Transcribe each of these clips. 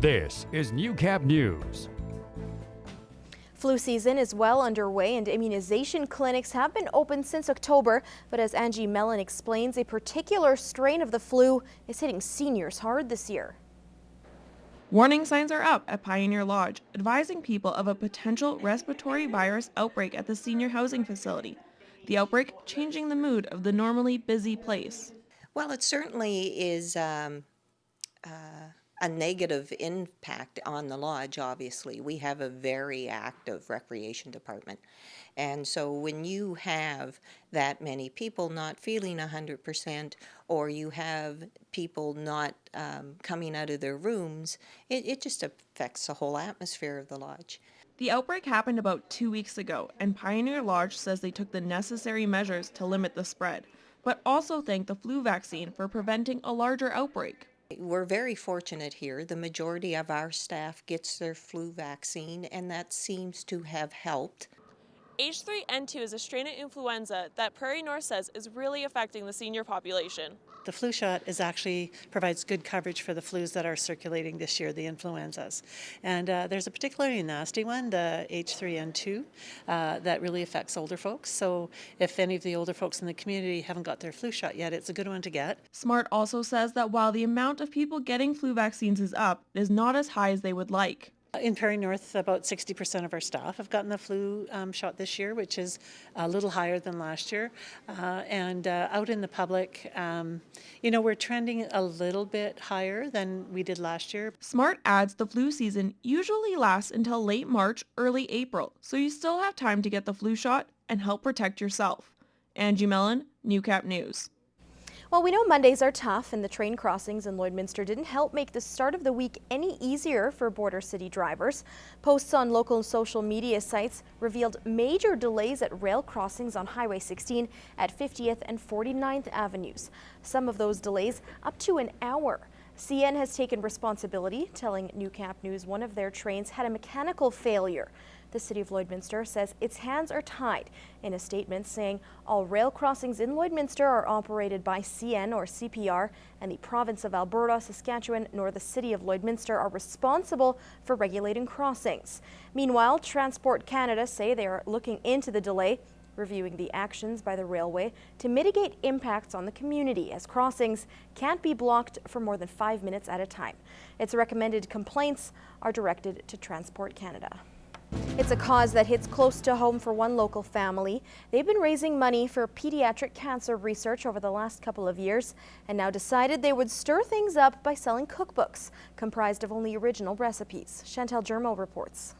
This is Newcap News. Flu season is well underway and immunization clinics have been open since October. But as Angie Mellon explains, a particular strain of the flu is hitting seniors hard this year. Warning signs are up at Pioneer Lodge, advising people of a potential respiratory virus outbreak at the senior housing facility. The outbreak changing the mood of the normally busy place. Well, it certainly is a negative impact on the lodge, obviously. We have a very active recreation department. And so when you have that many people not feeling 100%, or you have people not coming out of their rooms, it just affects the whole atmosphere of the lodge. The outbreak happened about 2 weeks ago, and Pioneer Lodge says they took the necessary measures to limit the spread, but also thanked the flu vaccine for preventing a larger outbreak. We're very fortunate here. The majority of our staff gets their flu vaccine, and that seems to have helped. H3N2 is a strain of influenza that Prairie North says is really affecting the senior population. The flu shot provides good coverage for the flus that are circulating this year, the influenzas. And there's a particularly nasty one, the H3N2, that really affects older folks. So if any of the older folks in the community haven't got their flu shot yet, it's a good one to get. Smart also says that while the amount of people getting flu vaccines is up, it is not as high as they would like. In Prairie North, about 60% of our staff have gotten the flu shot this year, which is a little higher than last year. And out in the public, we're trending a little bit higher than we did last year. Smart adds the flu season usually lasts until late March, early April, so you still have time to get the flu shot and help protect yourself. Angie Mellon, Newcap News. Well, we know Mondays are tough and the train crossings in Lloydminster didn't help make the start of the week any easier for border city drivers. Posts on local social media sites revealed major delays at rail crossings on Highway 16 at 50th and 49th Avenues. Some of those delays up to an hour. CN has taken responsibility, telling Newcap News one of their trains had a mechanical failure. The City of Lloydminster says its hands are tied in a statement saying all rail crossings in Lloydminster are operated by CN or CPR, and the province of Alberta, Saskatchewan, nor the City of Lloydminster are responsible for regulating crossings. Meanwhile, Transport Canada say they are looking into the delay, reviewing the actions by the railway to mitigate impacts on the community as crossings can't be blocked for more than 5 minutes at a time. It's recommended complaints are directed to Transport Canada. It's a cause that hits close to home for one local family. They've been raising money for pediatric cancer research over the last couple of years and now decided they would stir things up by selling cookbooks comprised of only original recipes. Chantel Germo reports.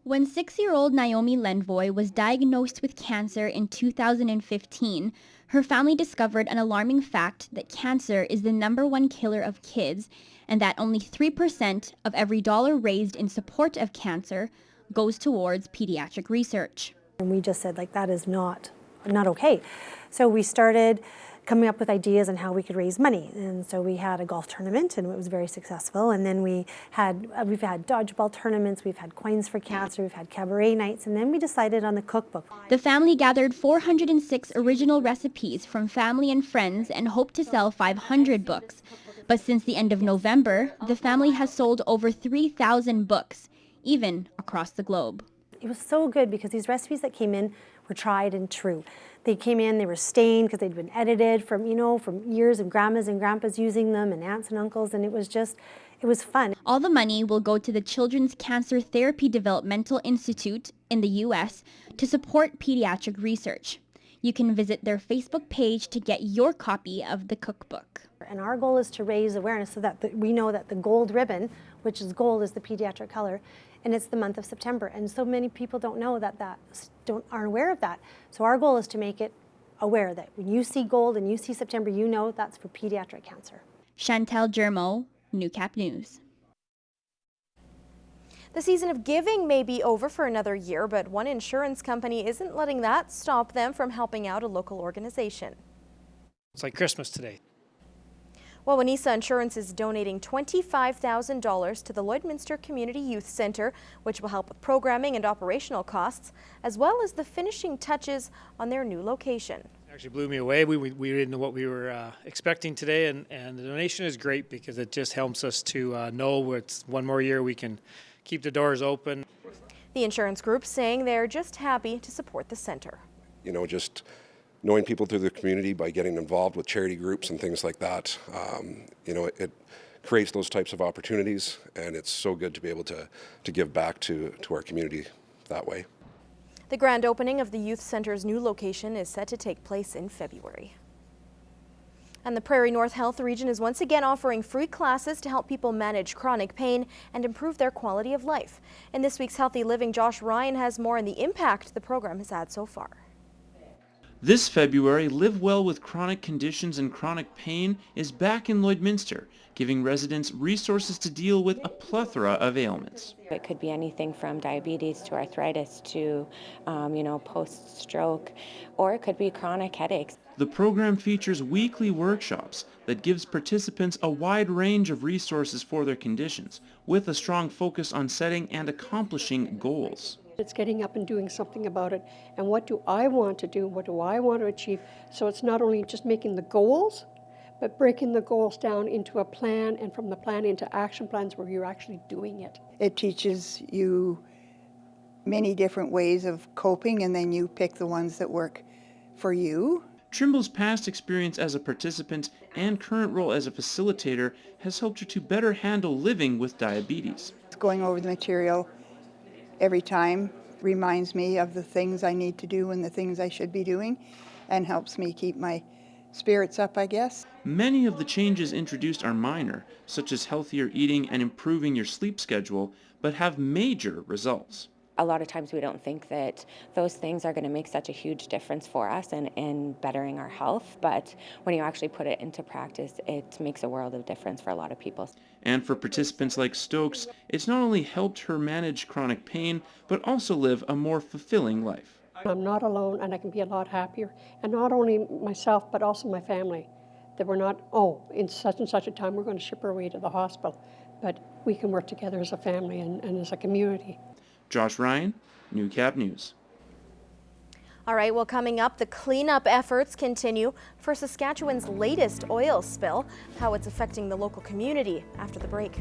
When 6-year-old Naomi Lenvoy was diagnosed with cancer in 2015, her family discovered an alarming fact that cancer is the #1 killer of kids and that only 3% of every dollar raised in support of cancer goes towards pediatric research. And we just said, that is not okay. So we started coming up with ideas on how we could raise money. And so we had a golf tournament and it was very successful. And then we've had dodgeball tournaments, we've had coins for cancer, we've had cabaret nights, and then we decided on the cookbook. The family gathered 406 original recipes from family and friends and hoped to sell 500 books. But since the end of November, the family has sold over 3,000 books, even across the globe. It was so good because these recipes that came in were tried and true. They came in, they were stained because they'd been edited from years of grandmas and grandpas using them and aunts and uncles, and it was fun. All the money will go to the Children's Cancer Therapy Developmental Institute in the U.S. to support pediatric research. You can visit their Facebook page to get your copy of the cookbook. And our goal is to raise awareness so that we know that the gold ribbon, which is gold, is the pediatric color, and it's the month of September. And so many people don't know aren't aware of that. So our goal is to make it aware that when you see gold and you see September, you know that's for pediatric cancer. Chantel Germo, Newcap News. The season of giving may be over for another year, but one insurance company isn't letting that stop them from helping out a local organization. It's like Christmas today. Well, Wanesa Insurance is donating $25,000 to the Lloydminster Community Youth Centre, which will help with programming and operational costs, as well as the finishing touches on their new location. Actually blew me away. We didn't know what we were expecting today, and the donation is great because it just helps us to know it's one more year we can keep the doors open. The insurance group saying they're just happy to support the center. You know, just knowing people through the community by getting involved with charity groups and things like that, you know, it creates those types of opportunities, and it's so good to be able to give back to our community that way. The grand opening of the youth center's new location is set to take place in February. And the Prairie North Health Region is once again offering free classes to help people manage chronic pain and improve their quality of life. In this week's Healthy Living, Josh Ryan has more on the impact the program has had so far. This February, Live Well with Chronic Conditions and Chronic Pain is back in Lloydminster, giving residents resources to deal with a plethora of ailments. It could be anything from diabetes to arthritis to, post-stroke, or it could be chronic headaches. The program features weekly workshops that gives participants a wide range of resources for their conditions, with a strong focus on setting and accomplishing goals. It's getting up and doing something about it. And what do I want to do? What do I want to achieve? So it's not only just making the goals, but breaking the goals down into a plan, and from the plan into action plans where you're actually doing it. It teaches you many different ways of coping, and then you pick the ones that work for you. Trimble's past experience as a participant and current role as a facilitator has helped her to better handle living with diabetes. Going over the material every time reminds me of the things I need to do and the things I should be doing, and helps me keep my spirits up, I guess. Many of the changes introduced are minor, such as healthier eating and improving your sleep schedule, but have major results. A lot of times we don't think that those things are going to make such a huge difference for us in bettering our health, but when you actually put it into practice, it makes a world of difference for a lot of people. And for participants like Stokes, it's not only helped her manage chronic pain, but also live a more fulfilling life. I'm not alone, and I can be a lot happier. And not only myself, but also my family. That we're not, in such and such a time we're going to ship her away to the hospital. But we can work together as a family and as a community. Josh Ryan, Newcap News. All right, well, coming up, the cleanup efforts continue for Saskatchewan's latest oil spill, how it's affecting the local community after the break.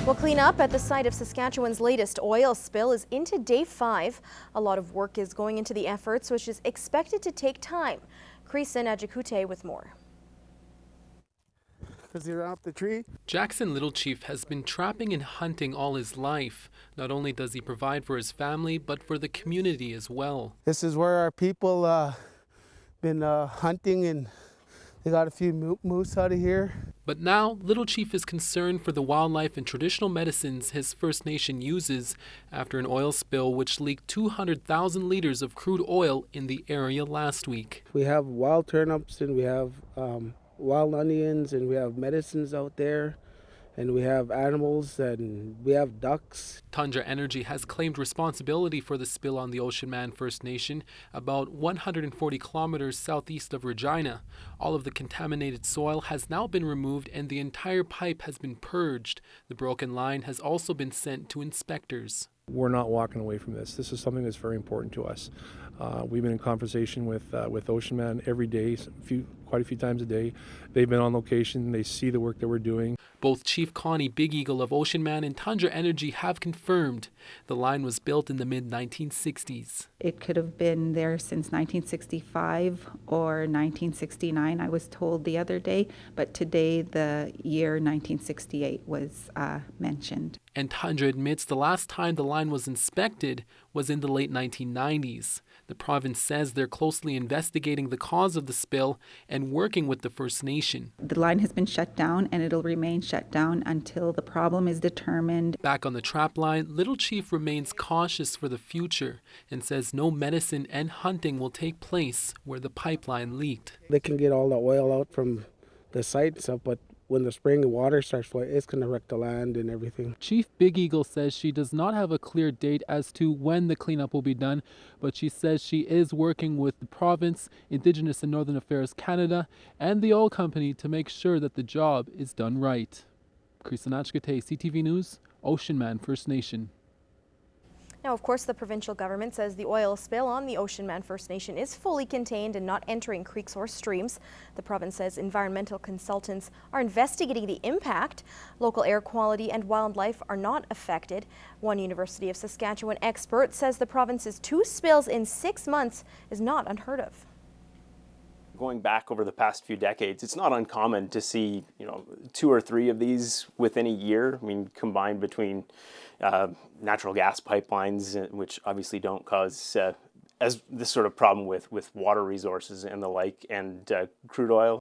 Well, cleanup at the site of Saskatchewan's latest oil spill is into day 5. A lot of work is going into the efforts, which is expected to take time. Creason Ajikute with more. Off the tree. Jackson Little Chief has been trapping and hunting all his life. Not only does he provide for his family, but for the community as well. This is where our people been hunting, and they got a few moose out of here. But now, Little Chief is concerned for the wildlife and traditional medicines his First Nation uses after an oil spill which leaked 200,000 liters of crude oil in the area last week. We have wild turnips, and we have wild onions, and we have medicines out there, and we have animals, and we have ducks. Tundra Energy has claimed responsibility for the spill on the Ocean Man First Nation, about 140 kilometers southeast of Regina. All of the contaminated soil has now been removed and the entire pipe has been purged. The broken line has also been sent to inspectors. We're not walking away from this. This is something that's very important to us. We've been in conversation with Ocean Man every day, quite a few times a day. They've been on location. They see the work that we're doing. Both Chief Connie Big Eagle of Ocean Man and Tundra Energy have confirmed the line was built in the mid-1960s. It could have been there since 1965 or 1969, I was told the other day, but today the year 1968 was mentioned. And Tundra admits the last time the line was inspected was in the late 1990s. The province says they're closely investigating the cause of the spill and working with the First Nation. The line has been shut down and it'll remain shut down until the problem is determined. Back on the trap line, Little Chief remains cautious for the future and says no medicine and hunting will take place where the pipeline leaked. They can get all the oil out from the site and stuff, but when the spring and water starts flowing, it's going to wreck the land and everything. Chief Big Eagle says she does not have a clear date as to when the cleanup will be done, but she says she is working with the province, Indigenous and Northern Affairs Canada, and the oil company to make sure that the job is done right. Creason Ajikute, CTV News, Ocean Man First Nation. Now, of course, the provincial government says the oil spill on the Ocean Man First Nation is fully contained and not entering creeks or streams. The province says environmental consultants are investigating the impact. Local air quality and wildlife are not affected. One University of Saskatchewan expert says the province's 2 spills in 6 months is not unheard of. Going back over the past few decades, it's not uncommon to see, 2 or 3 of these within a year. I mean, combined between natural gas pipelines, which obviously don't cause as this sort of problem with water resources and the like, and crude oil.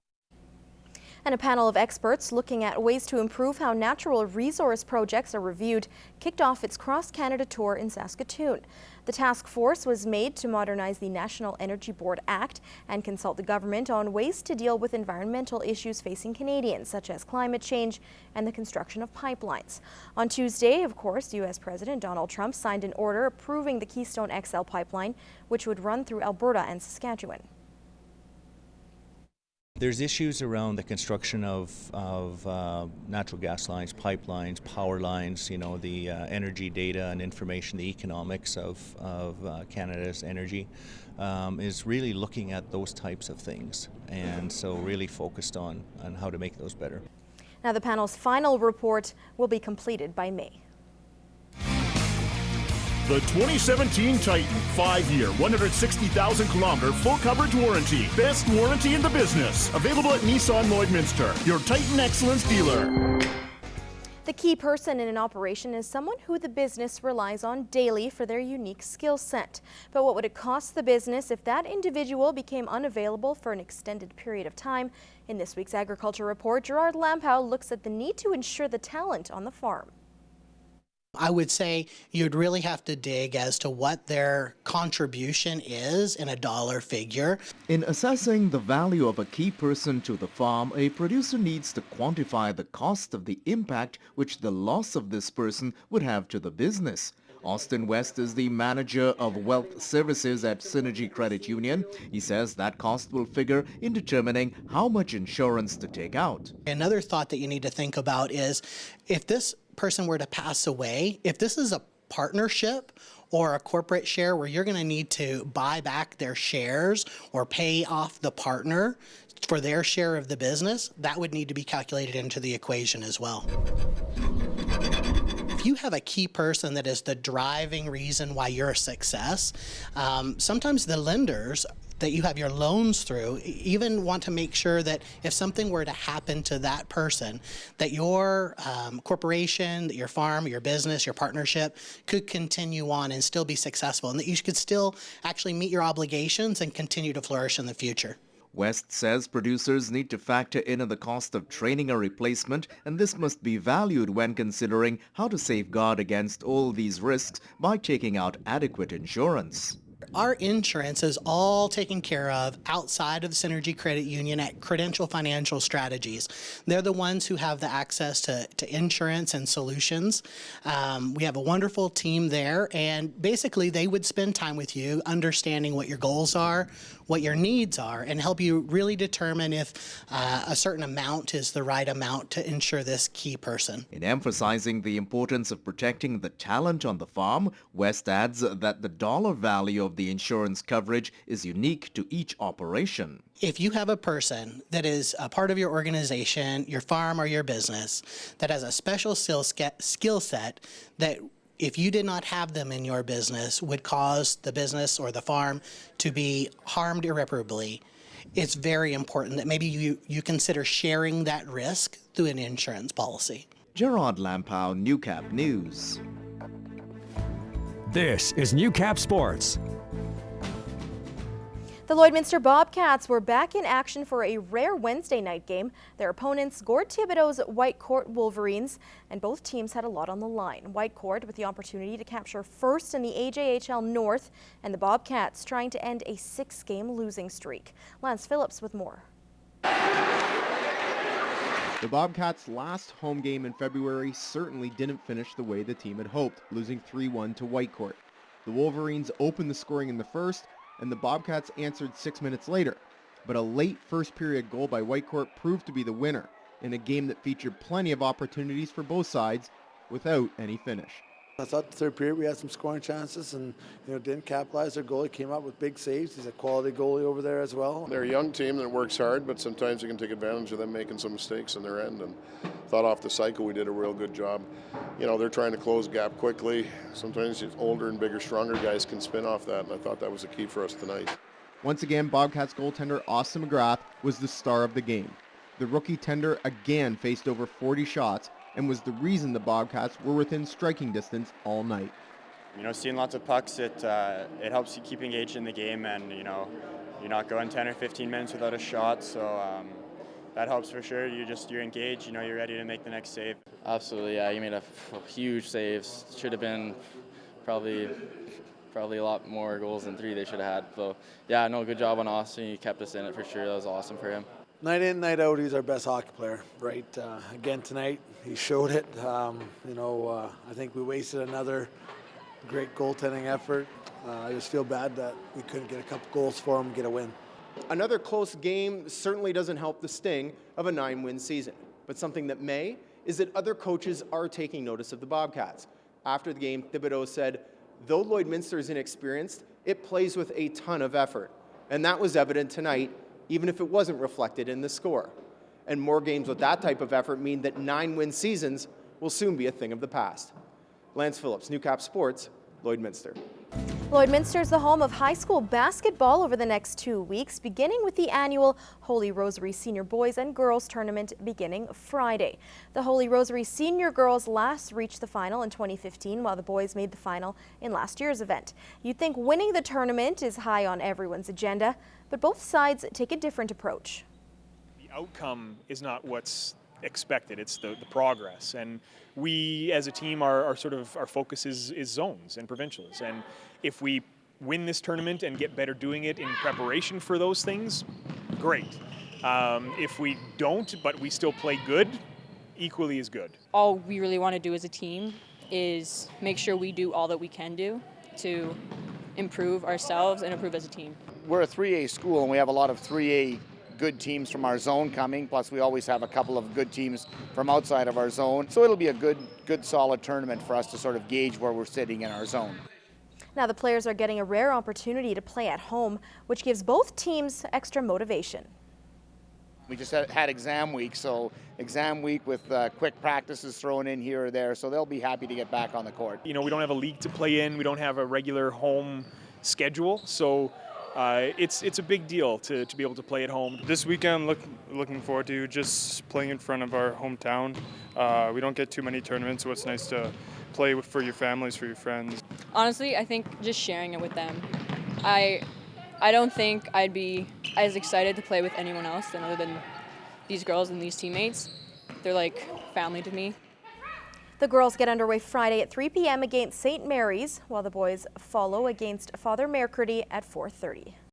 And a panel of experts looking at ways to improve how natural resource projects are reviewed kicked off its cross-Canada tour in Saskatoon. The task force was made to modernize the National Energy Board Act and consult the government on ways to deal with environmental issues facing Canadians, such as climate change and the construction of pipelines. On Tuesday, of course, U.S. President Donald Trump signed an order approving the Keystone XL pipeline, which would run through Alberta and Saskatchewan. There's issues around the construction of natural gas lines, pipelines, power lines, the energy data and information, the economics of Canada's energy is really looking at those types of things, and so really focused on how to make those better. Now the panel's final report will be completed by May. The 2017 Titan, 5-year, 160,000 kilometer full coverage warranty. Best warranty in the business. Available at Nissan Lloydminster, your Titan Excellence dealer. The key person in an operation is someone who the business relies on daily for their unique skill set. But what would it cost the business if that individual became unavailable for an extended period of time? In this week's Agriculture Report, Gerard Lampow looks at the need to ensure the talent on the farm. I would say you'd really have to dig as to what their contribution is in a dollar figure. In assessing the value of a key person to the farm, a producer needs to quantify the cost of the impact which the loss of this person would have to the business. Austin West is the manager of wealth services at Synergy Credit Union. He says that cost will figure in determining how much insurance to take out. Another thought that you need to think about is if this person were to pass away, if this is a partnership or a corporate share where you're going to need to buy back their shares or pay off the partner for their share of the business, that would need to be calculated into the equation as well. If you have a key person that is the driving reason why you're a success, sometimes the lenders that you have your loans through even want to make sure that if something were to happen to that person, that your corporation, that your farm, your business, your partnership could continue on and still be successful, and that you could still actually meet your obligations and continue to flourish in the future. West says producers need to factor in the cost of training a replacement, and this must be valued when considering how to safeguard against all these risks by taking out adequate insurance. Our insurance is all taken care of outside of the Synergy Credit Union at Credential Financial Strategies. They're the ones who have the access to insurance and solutions. We have a wonderful team there, and basically they would spend time with you understanding what your goals are, what your needs are, and help you really determine if a certain amount is the right amount to insure this key person. In emphasizing the importance of protecting the talent on the farm, West adds that the dollar value of the insurance coverage is unique to each operation. If you have a person that is a part of your organization, your farm, or your business that has a special skill set that if you did not have them in your business would cause the business or the farm to be harmed irreparably, it's very important that maybe you consider sharing that risk through an insurance policy. Gerard Lampow, Newcap News. This is Newcap Sports. The Lloydminster Bobcats were back in action for a rare Wednesday night game. Their opponents, Gord Thibodeau's Whitecourt Wolverines, and both teams had a lot on the line. Whitecourt with the opportunity to capture first in the AJHL North, and the Bobcats trying to end a 6-game losing streak. Lance Phillips with more. The Bobcats' last home game in February certainly didn't finish the way the team had hoped, losing 3-1 to Whitecourt. The Wolverines opened the scoring in the first, and the Bobcats answered 6 minutes later. But a late first-period goal by Whitecourt proved to be the winner in a game that featured plenty of opportunities for both sides without any finish. I thought the third period we had some scoring chances and didn't capitalize. Their goalie came up with big saves. He's a quality goalie over there as well. They're a young team that works hard, but sometimes you can take advantage of them making some mistakes on their end. And thought off the cycle we did a real good job. They're trying to close gap quickly. Sometimes older and bigger, stronger guys can spin off that, and I thought that was the key for us tonight. Once again, Bobcats goaltender Austin McGrath was the star of the game. The rookie tender again faced over 40 shots and was the reason the Bobcats were within striking distance all night. Seeing lots of pucks, it helps you keep engaged in the game, and you're not going 10 or 15 minutes without a shot, so that helps for sure. You're engaged, you're ready to make the next save. Absolutely, yeah. You made a huge save. Should have been probably a lot more goals than 3 they should have had. So yeah, no, good job on Austin. He kept us in it for sure. That was awesome for him. Night in, night out, he's our best hockey player, right? Again tonight, he showed it. I think we wasted another great goaltending effort. I just feel bad that we couldn't get a couple goals for him, get a win. Another close game certainly doesn't help the sting of a 9-win season. But something that may is that other coaches are taking notice of the Bobcats. After the game, Thibodeau said, though Lloydminster is inexperienced, it plays with a ton of effort. And that was evident tonight, even if it wasn't reflected in the score. And more games with that type of effort mean that 9-win seasons will soon be a thing of the past. Lance Phillips, Newcap Sports, Lloydminster. Lloydminster is the home of high school basketball over the next 2 weeks, beginning with the annual Holy Rosary Senior Boys and Girls Tournament beginning Friday. The Holy Rosary Senior Girls last reached the final in 2015, while the boys made the final in last year's event. You'd think winning the tournament is high on everyone's agenda, but both sides take a different approach. The outcome is not what's expected, it's the progress, and we as a team our focus is zones and provincials, and if we win this tournament and get better doing it in preparation for those things, great. If we don't but we still play good, equally as good. All we really want to do as a team is make sure we do all that we can do to improve ourselves and improve as a team. We're a 3A school and we have a lot of 3A good teams from our zone coming, plus we always have a couple of good teams from outside of our zone. So it'll be a good solid tournament for us to sort of gauge where we're sitting in our zone. Now the players are getting a rare opportunity to play at home, which gives both teams extra motivation. We just had exam week, so exam week with quick practices thrown in here or there, so they'll be happy to get back on the court. You know, we don't have a league to play in. We don't have a regular home schedule, so it's a big deal to be able to play at home. This weekend, looking forward to just playing in front of our hometown. We don't get too many tournaments, so it's nice to play for your families, for your friends. Honestly, I think just sharing it with them. I don't think I'd be as excited to play with anyone else than other than these girls and these teammates. They're like family to me. The girls get underway Friday at 3 p.m. against St. Mary's, while the boys follow against Father Mercredi at 4:30.